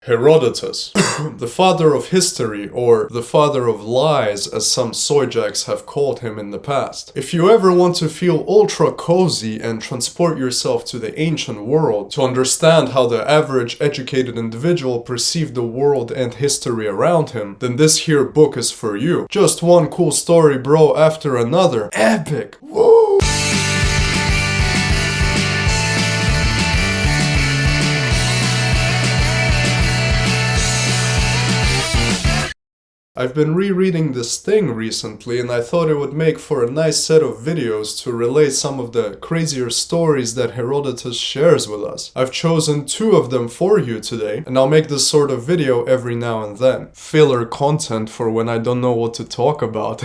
Herodotus, the father of history, or the father of lies, as some soyjacks have called him in the past. If you ever want to feel ultra cozy and transport yourself to the ancient world, to understand how the average educated individual perceived the world and history around him, then this here book is for you. Just one cool story, bro, after another. Epic! Woo! I've been rereading this thing recently and I thought it would make for a nice set of videos to relate some of the crazier stories that Herodotus shares with us. I've chosen 2 of them for you today, and I'll make this sort of video every now and then. Filler content for when I don't know what to talk about.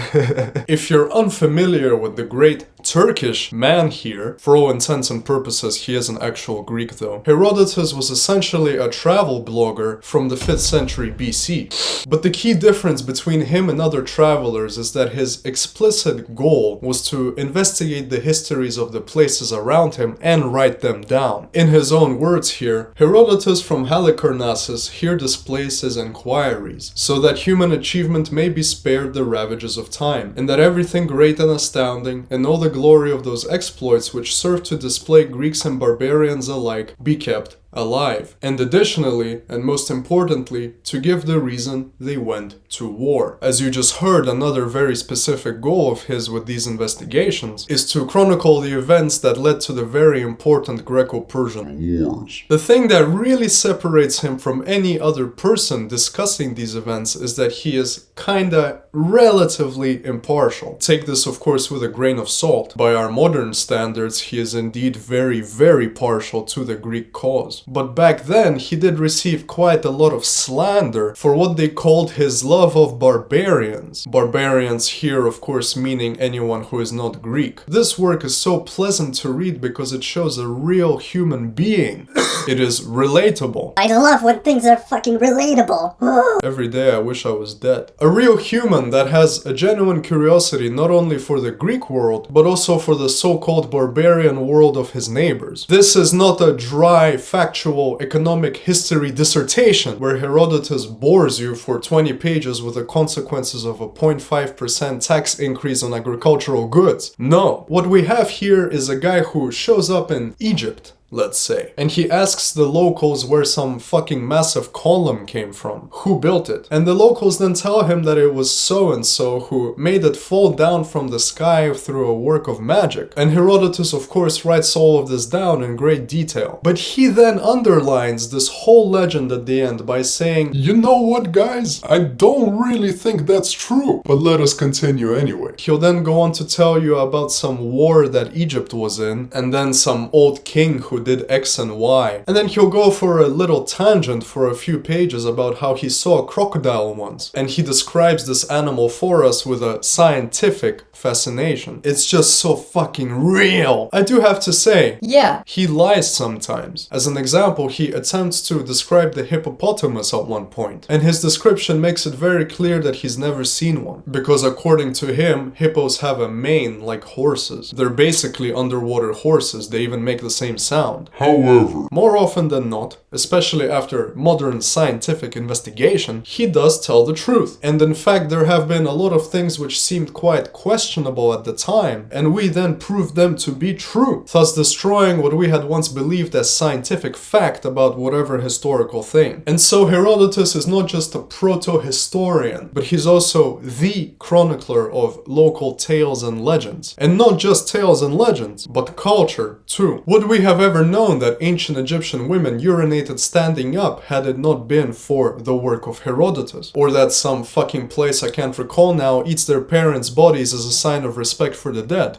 If you're unfamiliar with the great Turkish man here, for all intents and purposes he is an actual Greek though, Herodotus was essentially a travel blogger from the 5th century BC. But the key difference between him and other travelers is that his explicit goal was to investigate the histories of the places around him and write them down. In his own words here, Herodotus from Halicarnassus here displays his inquiries, so that human achievement may be spared the ravages of time, and that everything great and astounding, and all the glory of those exploits which serve to display Greeks and barbarians alike, be kept alive, and additionally, and most importantly, to give the reason they went to war. As you just heard, another very specific goal of his with these investigations is to chronicle the events that led to the very important Greco-Persian wars. The thing that really separates him from any other person discussing these events is that he is kinda relatively impartial. Take this of course with a grain of salt. By our modern standards, he is indeed very, very partial to the Greek cause. But back then, he did receive quite a lot of slander for what they called his love of barbarians. Barbarians here, of course, meaning anyone who is not Greek. This work is so pleasant to read because it shows a real human being. It is relatable. I love when things are fucking relatable. Every day I wish I was dead. A real human that has a genuine curiosity not only for the Greek world, but also for the so-called barbarian world of his neighbors. This is not a dry, factual economic history dissertation where Herodotus bores you for 20 pages with the consequences of a 0.5% tax increase on agricultural goods. No, what we have here is a guy who shows up in Egypt, let's say, and he asks the locals where some fucking massive column came from, who built it, and the locals then tell him that it was so-and-so who made it fall down from the sky through a work of magic. And Herodotus of course writes all of this down in great detail, but he then underlines this whole legend at the end by saying, you know what guys, I don't really think that's true, but let us continue anyway. He'll then go on to tell you about some war that Egypt was in, and then some old king who did X and Y. And then he'll go for a little tangent for a few pages about how he saw a crocodile once. And he describes this animal for us with a scientific fascination. It's just so fucking real. I do have to say, yeah, he lies sometimes. As an example, he attempts to describe the hippopotamus at one point. And his description makes it very clear that he's never seen one. Because according to him, hippos have a mane like horses. They're basically underwater horses. They even make the same sound. However, more often than not, especially after modern scientific investigation, he does tell the truth. And in fact, there have been a lot of things which seemed quite questionable at the time, and we then proved them to be true, thus destroying what we had once believed as scientific fact about whatever historical thing. And so Herodotus is not just a proto-historian, but he's also the chronicler of local tales and legends. And not just tales and legends, but culture too. Would we have ever known that ancient Egyptian women urinated standing up had it not been for the work of Herodotus? Or that some fucking place I can't recall now eats their parents' bodies as a sign of respect for the dead?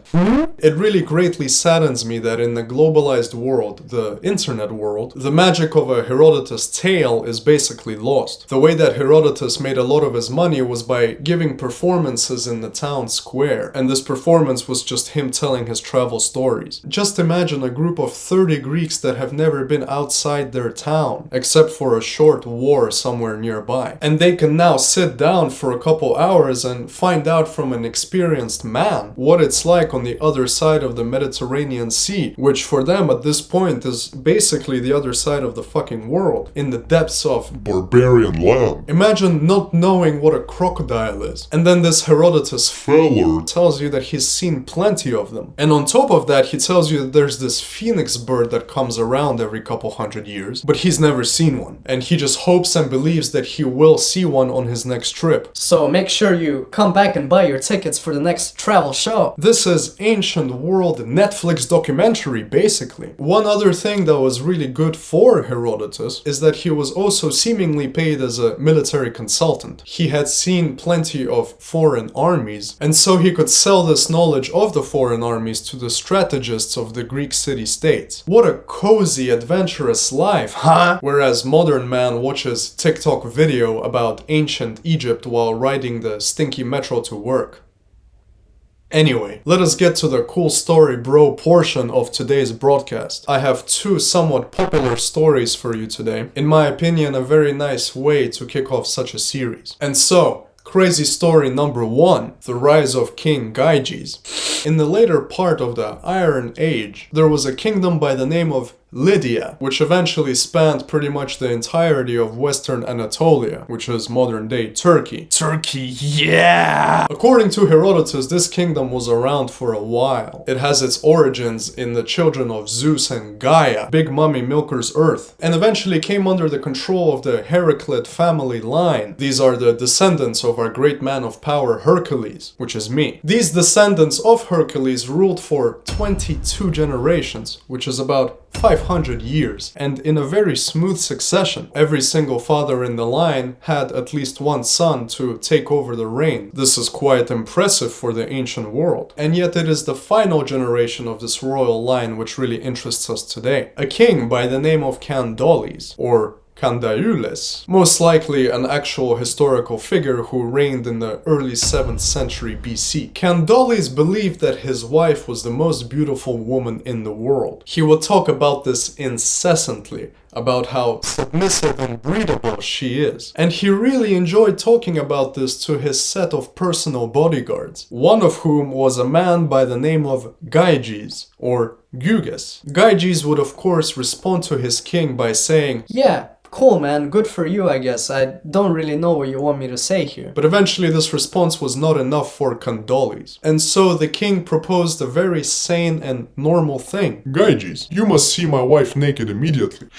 It really greatly saddens me that in the globalized world, the internet world, the magic of a Herodotus tale is basically lost. The way that Herodotus made a lot of his money was by giving performances in the town square, and this performance was just him telling his travel stories. Just imagine a group of 30 sturdy Greeks that have never been outside their town, except for a short war somewhere nearby. And they can now sit down for a couple hours and find out from an experienced man what it's like on the other side of the Mediterranean Sea, which for them at this point is basically the other side of the fucking world, in the depths of barbarian land. Imagine not knowing what a crocodile is. And then this Herodotus Feller tells you that he's seen plenty of them. And on top of that, he tells you that there's this phoenix bird that comes around every couple hundred years, but he's never seen one. And he just hopes and believes that he will see one on his next trip. So make sure you come back and buy your tickets for the next travel show. This is ancient world Netflix documentary, basically. One other thing that was really good for Herodotus is that he was also seemingly paid as a military consultant. He had seen plenty of foreign armies, and so he could sell this knowledge of the foreign armies to the strategists of the Greek city-states. What a cozy, adventurous life, huh? Whereas modern man watches TikTok video about ancient Egypt while riding the stinky metro to work. Anyway, let us get to the cool story bro portion of today's broadcast. I have two somewhat popular stories for you today. In my opinion, a very nice way to kick off such a series. And so, crazy story number 1, the rise of King Gyges. In the later part of the Iron Age, there was a kingdom by the name of Lydia, which eventually spanned pretty much the entirety of Western Anatolia, which is modern-day Turkey. Turkey, yeah! According to Herodotus, this kingdom was around for a while. It has its origins in the children of Zeus and Gaia, Big Mummy Milker's Earth, and eventually came under the control of the Heraclid family line. These are the descendants of our great man of power Hercules, which is me. These descendants of Hercules ruled for 22 generations, which is about 500 years, and in a very smooth succession. Every single father in the line had at least one son to take over the reign. This is quite impressive for the ancient world. And yet it is the final generation of this royal line which really interests us today. A king by the name of Candoles, or Candaules, most likely an actual historical figure who reigned in the early 7th century BC. Candoles believed that his wife was the most beautiful woman in the world. He would talk about this incessantly, about how submissive and breedable she is. And he really enjoyed talking about this to his set of personal bodyguards, one of whom was a man by the name of Gyges, or Gyges. Gyges would of course respond to his king by saying, Yeah, cool man, good for you I guess. I don't really know what you want me to say here. But eventually this response was not enough for Candoles. And so the king proposed a very sane and normal thing. Gyges, you must see my wife naked immediately.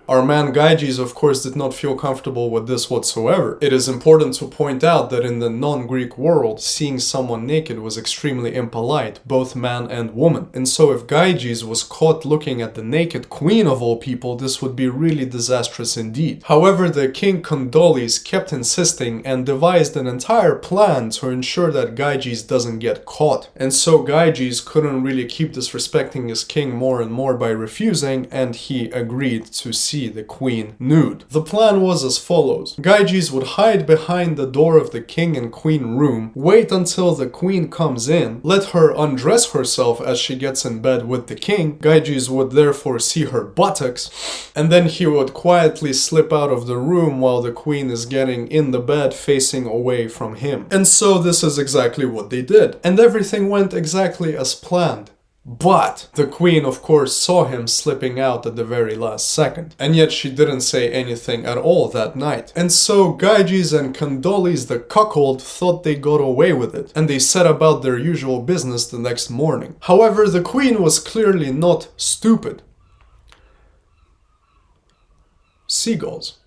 Our man Gyges, of course, did not feel comfortable with this whatsoever. It is important to point out that in the non-Greek world, seeing someone naked was extremely impolite, both man and woman. And so if Gyges was caught looking at the naked queen of all people, this would be really disastrous indeed. However, the king Candoles kept insisting and devised an entire plan to ensure that Gyges doesn't get caught. And so Gyges couldn't really keep disrespecting his king more and more by refusing, and he agreed to see the queen nude. The plan was as follows. Gyges would hide behind the door of the king and queen room, wait until the queen comes in, let her undress herself as she gets in bed with the king. Gyges would therefore see her buttocks, and then he would quietly slip out of the room while the queen is getting in the bed facing away from him. And so this is exactly what they did. And everything went exactly as planned. But the queen, of course, saw him slipping out at the very last second, and yet she didn't say anything at all that night. And so Gyges and Candoles the cuckold thought they got away with it, and they set about their usual business the next morning. However, the queen was clearly not stupid. Seagulls.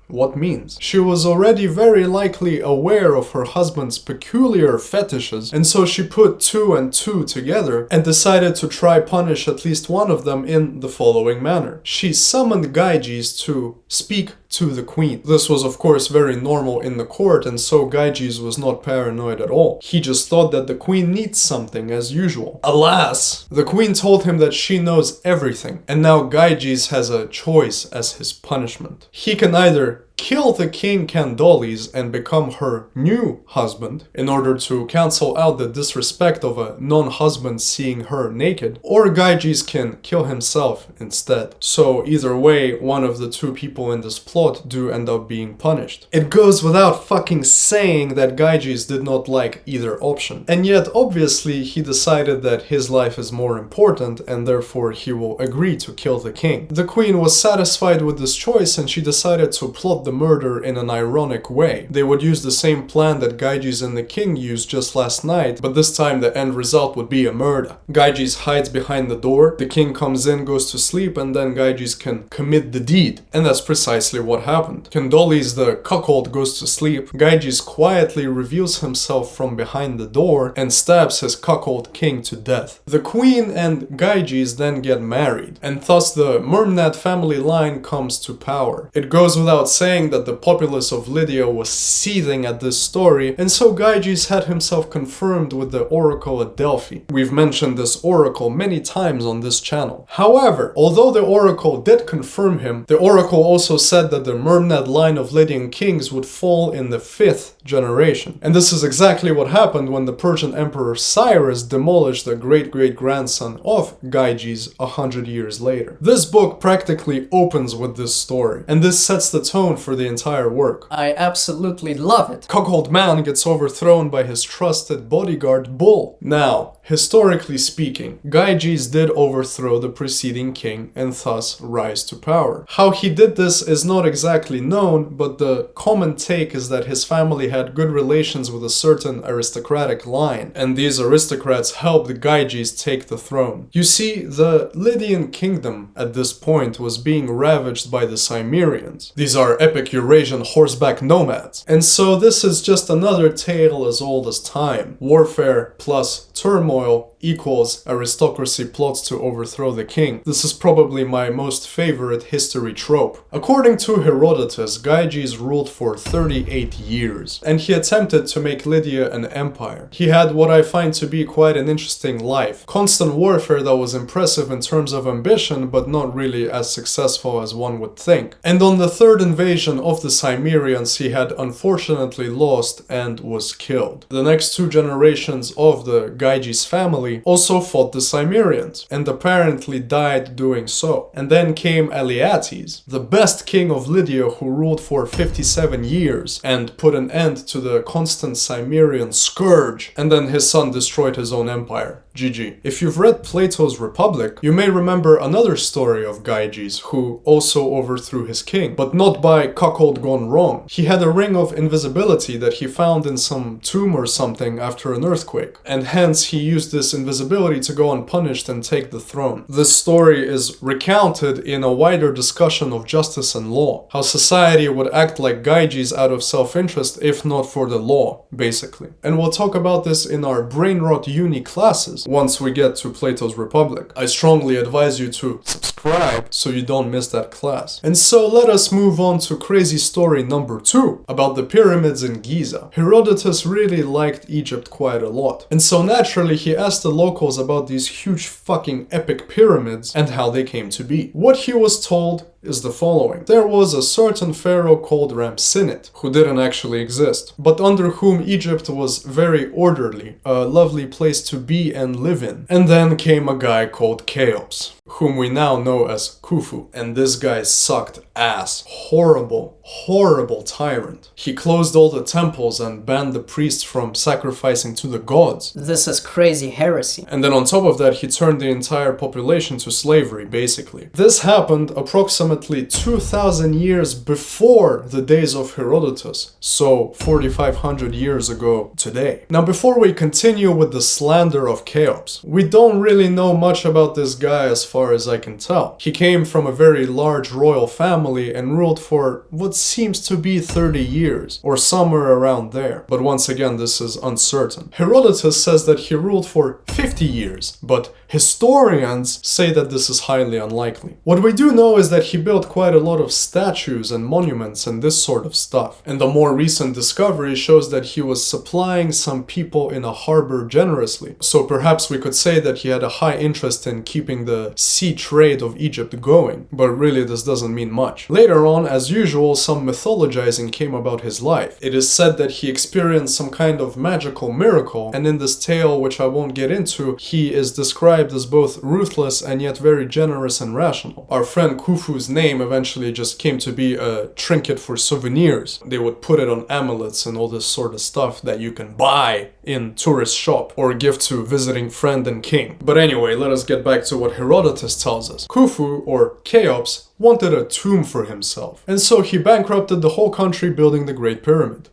What means? She was already very likely aware of her husband's peculiar fetishes, and so she put 2 and 2 together and decided to try punish at least one of them in the following manner. She summoned Gyges to speak to the queen. This was of course very normal in the court, and so Gyges was not paranoid at all. He just thought that the queen needs something as usual. Alas, the queen told him that she knows everything, and now Gyges has a choice as his punishment. He can either kill the king Candoles and become her new husband in order to cancel out the disrespect of a non-husband seeing her naked, or Gyges can kill himself instead. So either way, one of the two people in this plot do end up being punished. It goes without fucking saying that Gyges did not like either option. And yet, obviously, he decided that his life is more important and therefore he will agree to kill the king. The queen was satisfied with this choice and she decided to plot the murder in an ironic way. They would use the same plan that Gyges and the king used just last night, but this time the end result would be a murder. Gyges hides behind the door, the king comes in, goes to sleep, and then Gyges can commit the deed. And that's precisely what happened. Candoles, the cuckold, goes to sleep. Gyges quietly reveals himself from behind the door and stabs his cuckold king to death. The queen and Gyges then get married, and thus the Myrmnad family line comes to power. It goes without saying that the populace of Lydia was seething at this story, and so Gyges had himself confirmed with the oracle at Delphi. We've mentioned this oracle many times on this channel. However, although the oracle did confirm him, the oracle also said that the Myrmnad line of Lydian kings would fall in the 5th generation. And this is exactly what happened when the Persian Emperor Cyrus demolished the great-great-grandson of Gyges 100 years later. This book practically opens with this story, and this sets the tone for the entire work. I absolutely love it. Cuckold man gets overthrown by his trusted bodyguard Bull. Now, historically speaking, Gyges did overthrow the preceding king and thus rise to power. How he did this is not exactly known, but the common take is that his family had good relations with a certain aristocratic line, and these aristocrats helped Gyges take the throne. You see, the Lydian kingdom at this point was being ravaged by the Cimmerians. These are epic Eurasian horseback nomads. And so this is just another tale as old as time. Warfare plus turmoil equals aristocracy plots to overthrow the king. This is probably my most favorite history trope. According to Herodotus, Gyges ruled for 38 years, and he attempted to make Lydia an empire. He had what I find to be quite an interesting life. Constant warfare that was impressive in terms of ambition, but not really as successful as one would think. And on the third invasion of the Cimmerians, he had unfortunately lost and was killed. The next two generations of the Gyges family also fought the Cimmerians, and apparently died doing so. And then came Aliates, the best king of Lydia, who ruled for 57 years and put an end to the constant Cimmerian scourge, and then his son destroyed his own empire. GG. If you've read Plato's Republic, you may remember another story of Gyges, who also overthrew his king, but not by cuckold gone wrong. He had a ring of invisibility that he found in some tomb or something after an earthquake, and hence he used this invisibility to go unpunished and take the throne. This story is recounted in a wider discussion of justice and law, how society would act like Gyges out of self-interest if not for the law, basically. And we'll talk about this in our brain rot uni classes once we get to Plato's Republic. I strongly advise you to subscribe so you don't miss that class. And so let us move on to crazy story number 2 about the pyramids in Giza. Herodotus really liked Egypt quite a lot, and so naturally he asked the locals about these huge fucking epic pyramids and how they came to be. What he was told is the following. There was a certain pharaoh called Ramsinit, who didn't actually exist, but under whom Egypt was very orderly, a lovely place to be and live in. And then came a guy called Cheops, whom we now know as Khufu, and this guy sucked ass. Horrible tyrant. He closed all the temples and banned the priests from sacrificing to the gods. This is crazy heresy. And then on top of that, he turned the entire population to slavery, basically. This happened approximately 2,000 years before the days of Herodotus, so 4,500 years ago today. Now, before we continue with the slander of Cheops, we don't really know much about this guy as far as I can tell. He came from a very large royal family and ruled for what seems to be 30 years, or somewhere around there. But once again, this is uncertain. Herodotus says that he ruled for 50 years, but historians say that this is highly unlikely. What we do know is that he built quite a lot of statues and monuments and this sort of stuff. And the more recent discovery shows that he was supplying some people in a harbor generously. So perhaps we could say that he had a high interest in keeping the sea trade of Egypt going, but really this doesn't mean much. Later on, as usual, some mythologizing came about his life. It is said that he experienced some kind of magical miracle, and in this tale, which I won't get into, he is described as both ruthless and yet very generous and rational. Our friend Khufu's name eventually just came to be a trinket for souvenirs. They would put it on amulets and all this sort of stuff that you can buy in tourist shop or give to visiting friend and king. But anyway, let us get back to what Herodotus tells us. Khufu, or Cheops, wanted a tomb for himself, and so he bankrupted the whole country building the Great Pyramid.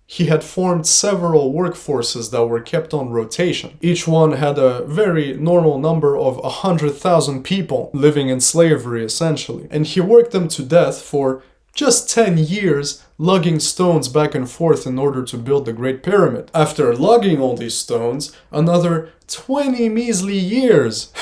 He had formed several workforces that were kept on rotation. Each one had a very normal number of 100,000 people living in slavery, essentially, and he worked them to death for just 10 years, lugging stones back and forth in order to build the Great Pyramid. After lugging all these stones, another 20 measly years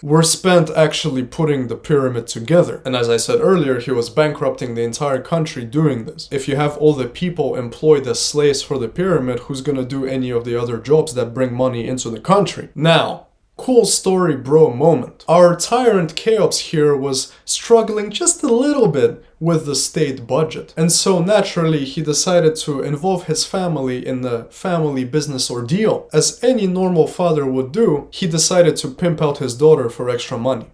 were spent actually putting the pyramid together. And as I said earlier, he was bankrupting the entire country doing this. If you have all the people employed as slaves for the pyramid, who's gonna do any of the other jobs that bring money into the country? Now, cool story bro moment. Our tyrant Cheops here was struggling just a little bit with the state budget. And so naturally he decided to involve his family in the family business ordeal. As any normal father would do, he decided to pimp out his daughter for extra money.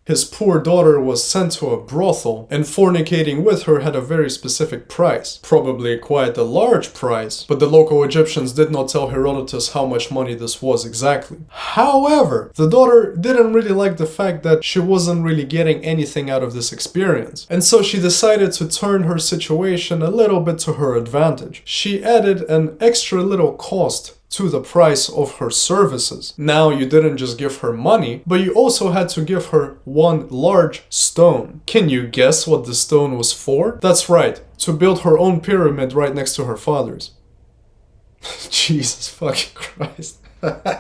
His poor daughter was sent to a brothel, and fornicating with her had a very specific price. Probably quite a large price, but the local Egyptians did not tell Herodotus how much money this was exactly. However, the daughter didn't really like the fact that she wasn't really getting anything out of this experience, and so she decided to turn her situation a little bit to her advantage. She added an extra little cost to the price of her services. Now you didn't just give her money, but you also had to give her one large stone. Can you guess what the stone was for? That's right, to build her own pyramid right next to her father's. Jesus fucking Christ.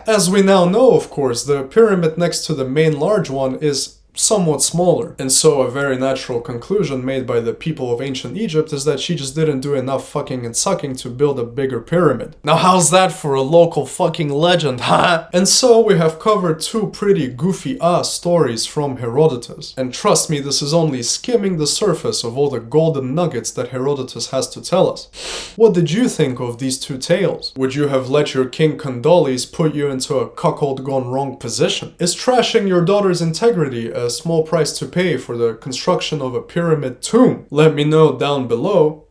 As we now know, of course, the pyramid next to the main large one is somewhat smaller, and so a very natural conclusion made by the people of ancient Egypt is that she just didn't do enough fucking and sucking to build a bigger pyramid. Now how's that for a local fucking legend, huh? And so we have covered two pretty goofy ass stories from Herodotus, and trust me, this is only skimming the surface of all the golden nuggets that Herodotus has to tell us. What did you think of these two tales? Would you have let your king Condoleezza put you into a cuckold gone wrong position? Is trashing your daughter's integrity a small price to pay for the construction of a pyramid tomb? Let me know down below.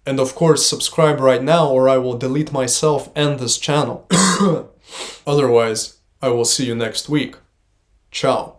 And of course, subscribe right now or I will delete myself and this channel. Otherwise, I will see you next week. Ciao.